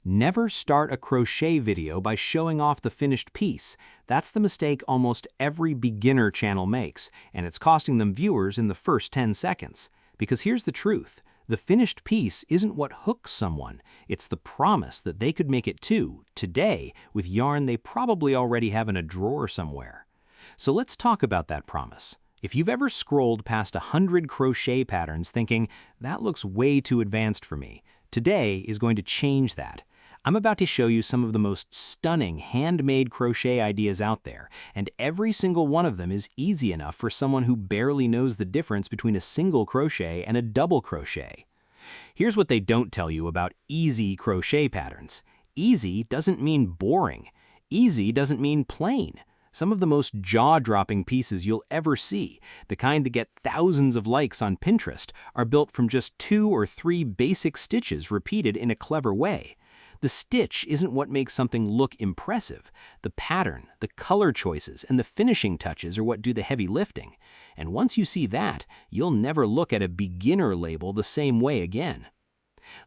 Never start a crochet video by showing off the finished piece. That's the mistake almost every beginner channel makes, and it's costing them viewers in the first 10 seconds. Because here's the truth. The finished piece isn't what hooks someone. It's the promise that they could make it too, today, with yarn they probably already have in a drawer somewhere. So let's talk about that promise. If you've ever scrolled past 100 crochet patterns thinking, that looks way too advanced for me, today is going to change that. I'm about to show you some of the most stunning handmade crochet ideas out there, and every single one of them is easy enough for someone who barely knows the difference between a single crochet and a double crochet. Here's what they don't tell you about easy crochet patterns. Easy doesn't mean boring. Easy doesn't mean plain. Some of the most jaw-dropping pieces you'll ever see, the kind that get thousands of likes on Pinterest, are built from just 2 or 3 basic stitches repeated in a clever way. The stitch isn't what makes something look impressive. The pattern, the color choices, and the finishing touches are what do the heavy lifting. And once you see that, you'll never look at a beginner label the same way again.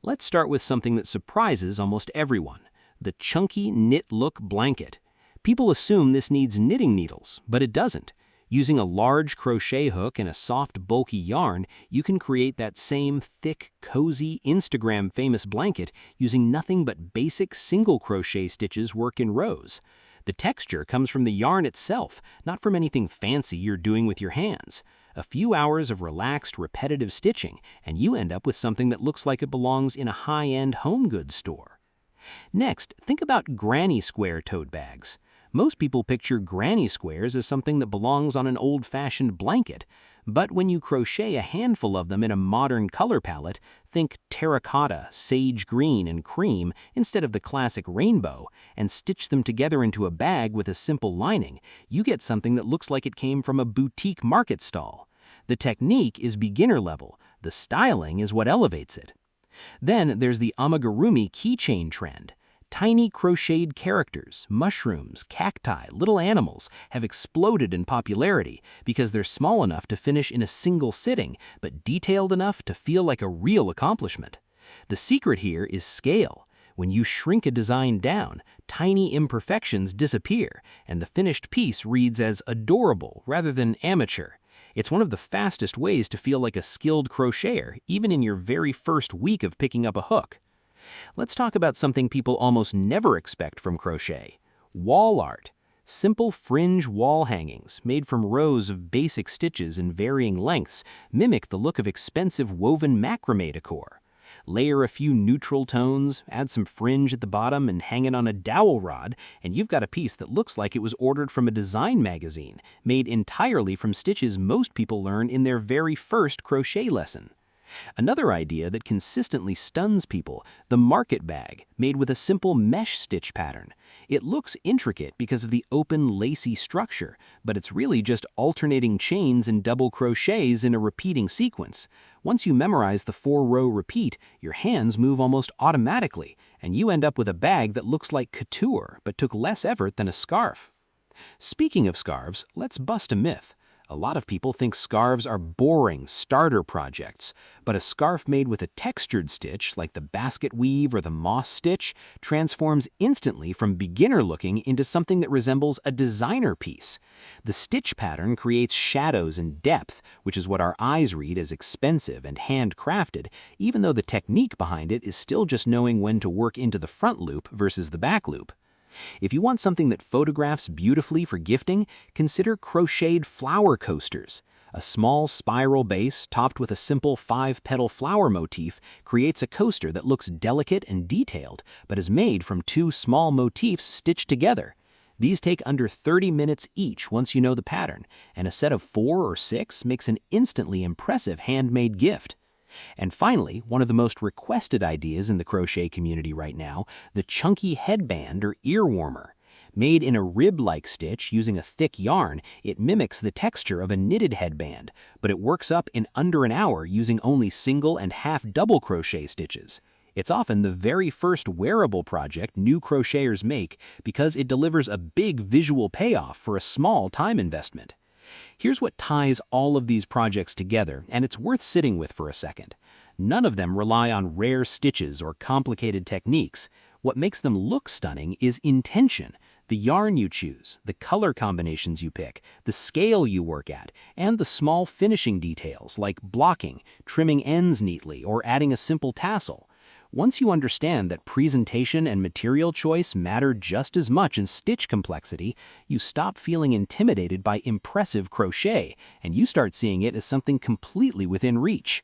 Let's start with something that surprises almost everyone: the chunky knit look blanket. People assume this needs knitting needles, but it doesn't. Using a large crochet hook and a soft, bulky yarn, you can create that same thick, cozy, Instagram-famous blanket using nothing but basic single crochet stitches worked in rows. The texture comes from the yarn itself, not from anything fancy you're doing with your hands. A few hours of relaxed, repetitive stitching, and you end up with something that looks like it belongs in a high-end home goods store. Next, think about granny square tote bags. Most people picture granny squares as something that belongs on an old-fashioned blanket, but when you crochet a handful of them in a modern color palette, think terracotta, sage green, and cream instead of the classic rainbow, and stitch them together into a bag with a simple lining, you get something that looks like it came from a boutique market stall. The technique is beginner level. The styling is what elevates it. Then there's the Amigurumi keychain trend. Tiny crocheted characters, mushrooms, cacti, little animals have exploded in popularity because they're small enough to finish in a single sitting, but detailed enough to feel like a real accomplishment. The secret here is scale. When you shrink a design down, tiny imperfections disappear, and the finished piece reads as adorable rather than amateur. It's one of the fastest ways to feel like a skilled crocheter, even in your very first week of picking up a hook. Let's talk about something people almost never expect from crochet: wall art. Simple fringe wall hangings, made from rows of basic stitches in varying lengths, mimic the look of expensive woven macrame decor. Layer a few neutral tones, add some fringe at the bottom, and hang it on a dowel rod, and you've got a piece that looks like it was ordered from a design magazine, made entirely from stitches most people learn in their very first crochet lesson. Another idea that consistently stuns people: the market bag, made with a simple mesh stitch pattern. It looks intricate because of the open, lacy structure, but it's really just alternating chains and double crochets in a repeating sequence. Once you memorize the 4-row repeat, your hands move almost automatically, and you end up with a bag that looks like couture but took less effort than a scarf. Speaking of scarves, let's bust a myth. A lot of people think scarves are boring starter projects, but a scarf made with a textured stitch, like the basket weave or the moss stitch, transforms instantly from beginner-looking into something that resembles a designer piece. The stitch pattern creates shadows and depth, which is what our eyes read as expensive and handcrafted, even though the technique behind it is still just knowing when to work into the front loop versus the back loop. If you want something that photographs beautifully for gifting, consider crocheted flower coasters. A small spiral base topped with a simple 5-petal flower motif creates a coaster that looks delicate and detailed, but is made from 2 small motifs stitched together. These take under 30 minutes each once you know the pattern, and a set of 4 or 6 makes an instantly impressive handmade gift. And finally, one of the most requested ideas in the crochet community right now: the chunky headband or ear warmer. Made in a rib-like stitch using a thick yarn, it mimics the texture of a knitted headband, but it works up in under an hour using only single and half double crochet stitches. It's often the very first wearable project new crocheters make because it delivers a big visual payoff for a small time investment. Here's what ties all of these projects together, and it's worth sitting with for a second. None of them rely on rare stitches or complicated techniques. What makes them look stunning is intention. The yarn you choose, the color combinations you pick, the scale you work at, and the small finishing details like blocking, trimming ends neatly, or adding a simple tassel. Once you understand that presentation and material choice matter just as much in stitch complexity, you stop feeling intimidated by impressive crochet, and you start seeing it as something completely within reach.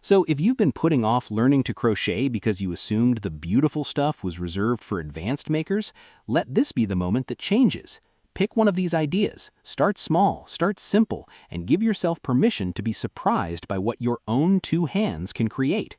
So if you've been putting off learning to crochet because you assumed the beautiful stuff was reserved for advanced makers, let this be the moment that changes. Pick one of these ideas, start small, start simple, and give yourself permission to be surprised by what your own two hands can create.